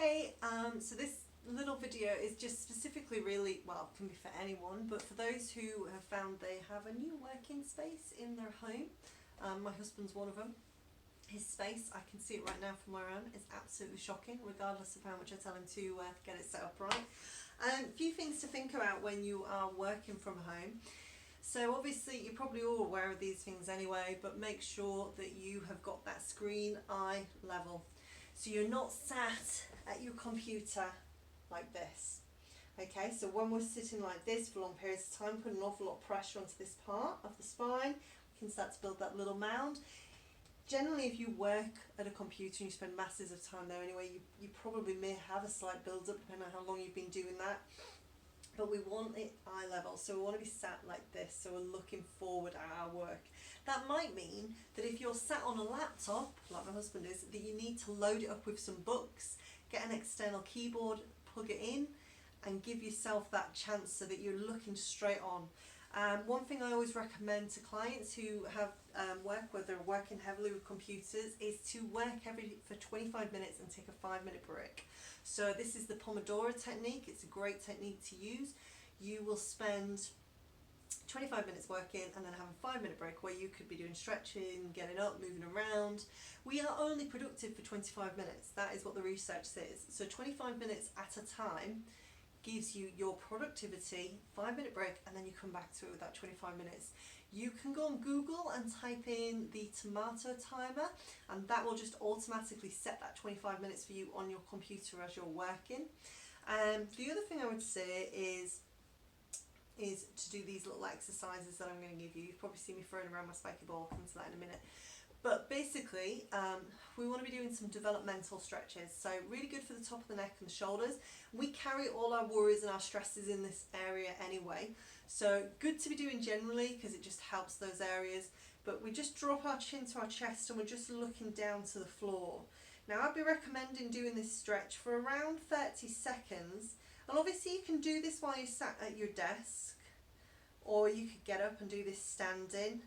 Hey, so this little video is just specifically really, well, it can be for anyone, but for those who have found they have a new working space in their home. My husband's one of them. His space, I can see it right now from where I am, is absolutely shocking, regardless of how much I tell him to get it set up right. A few things to think about when you are working from home. So obviously you're probably all aware of these things anyway, but make sure that you have got that screen eye level. So you're not sat at your computer like this. Okay, so when we're sitting like this for long periods of time, putting an awful lot of pressure onto this part of the spine, we can start to build that little mound. Generally, if you work at a computer and you spend masses of time there anyway, you probably may have a slight build-up depending on how long you've been doing that. But we want it eye level, so we want to be sat like this, so we're looking forward at our work. That might mean that if you're sat on a laptop, like my husband is, that you need to load it up with some books, get an external keyboard, plug it in, and give yourself that chance so that you're looking straight on. One thing I always recommend to clients who have work where they're working heavily with computers is to work for 25 minutes and take a 5-minute break. So this is the Pomodoro technique. It's a great technique to use. You will spend 25 minutes working and then have a 5-minute break where you could be doing stretching, getting up, moving around. We are only productive for 25 minutes. That is what the research says. So 25 minutes at a time gives you your productivity, 5-minute break, and then you come back to it with that 25 minutes. You can go on Google and type in the tomato timer, and that will just automatically set that 25 minutes for you on your computer as you're working. The other thing I would say is to do these little exercises that I'm going to give you. You've probably seen me throwing around my spiky ball. I'll come to that in a minute. But basically, we want to be doing some developmental stretches. So really good for the top of the neck and the shoulders. We carry all our worries and our stresses in this area anyway. So good to be doing generally because it just helps those areas. But we just drop our chin to our chest and we're just looking down to the floor. Now I'd be recommending doing this stretch for around 30 seconds. And obviously you can do this while you're sat at your desk, or you could get up and do this standing.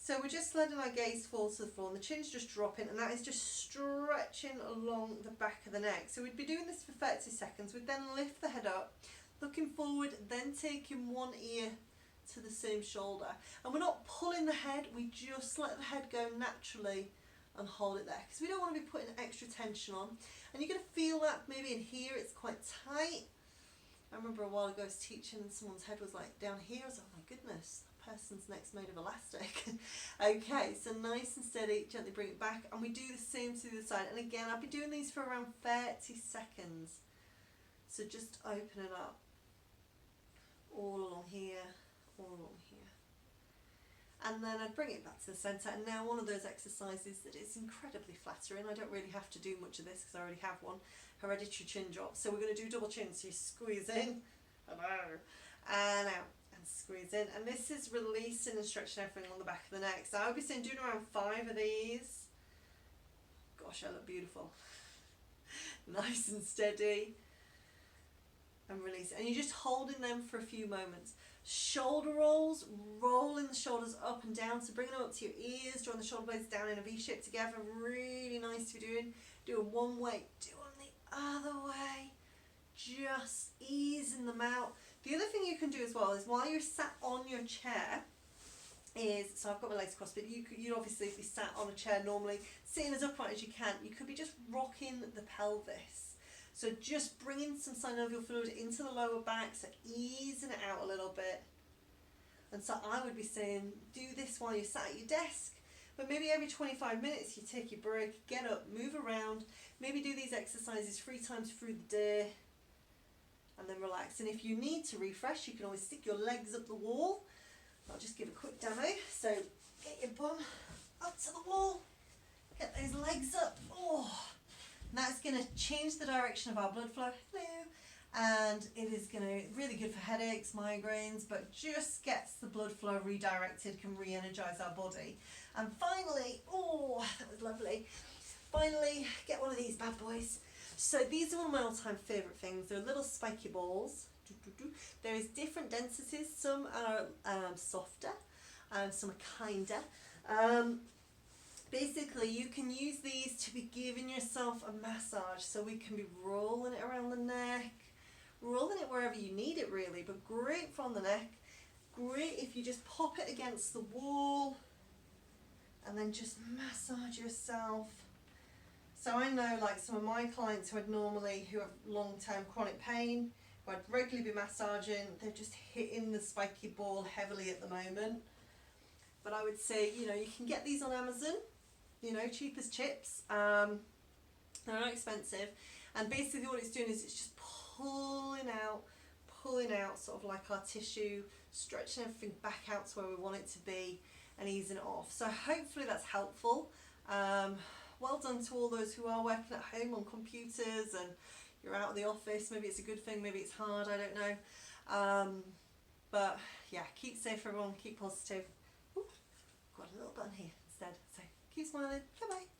So we're just letting our gaze fall to the floor and the chin's just dropping, and that is just stretching along the back of the neck. So we'd be doing this for 30 seconds. We'd then lift the head up, looking forward, then taking one ear to the same shoulder. And we're not pulling the head, we just let the head go naturally and hold it there. Because we don't want to be putting extra tension on. And you're going to feel that maybe in here it's quite tight. I remember a while ago I was teaching and someone's head was like down here. I was like, oh my goodness, that person's neck's made of elastic. Okay, so nice and steady, gently bring it back, and we do the same to the other side. And again, I'll be doing these for around 30 seconds. So just open it up. All along here, all along here. And then I'd bring it back to the centre. And now one of those exercises that is incredibly flattering. I don't really have to do much of this because I already have one. Hereditary chin drop. So we're going to do double chin. So you squeeze in, hello, and out, and squeeze in. And this is releasing and stretching everything on the back of the neck. So I would be saying doing around 5 of these. Gosh, I look beautiful. Nice and steady. And release. And you're just holding them for a few moments. Shoulder rolls, rolling the shoulders up and down, so bringing them up to your ears, drawing the shoulder blades down in a V shape together. Really nice to be doing. Doing one way, doing the other way, just easing them out. The other thing you can do as well is while you're sat on your chair is, so I've got my legs crossed, but you'd obviously be sat on a chair normally, sitting as upright as you can. You could be just rocking the pelvis. So just bringing some synovial fluid into the lower back, so easing it out a little bit. And so I would be saying, do this while you're sat at your desk, but maybe every 25 minutes you take your break, get up, move around, maybe do these exercises 3 times through the day, and then relax. And if you need to refresh, you can always stick your legs up the wall. I'll just give a quick demo. So get your bum up to the wall, get those legs up. Oh. And that's going to change the direction of our blood flow. Hello. And it is going to really good for headaches, migraines, but just gets the blood flow redirected, can re-energize our body. And finally, oh, that was lovely. Finally, get one of these bad boys. So these are one of my all-time favorite things. They're little spiky balls. There is different densities. Some are softer, some are kinder. basically you can use these to be giving yourself a massage. So we can be rolling it around the neck, rolling it wherever you need it really, but great from the neck. Great if you just pop it against the wall and then just massage yourself. So I know like some of my clients who have long-term chronic pain, who I'd regularly be massaging, they're just hitting the spiky ball heavily at the moment. But I would say, you know, you can get these on Amazon, you know, cheap as chips. They're not expensive. And basically what it's doing is it's just pulling out sort of like our tissue, stretching everything back out to where we want it to be and easing it off. So hopefully that's helpful. Well done to all those who are working at home on computers and you're out of the office. Maybe it's a good thing, maybe it's hard, I don't know. But yeah, keep safe everyone, keep positive. Ooh, got a little button here instead, so keep smiling. Bye bye.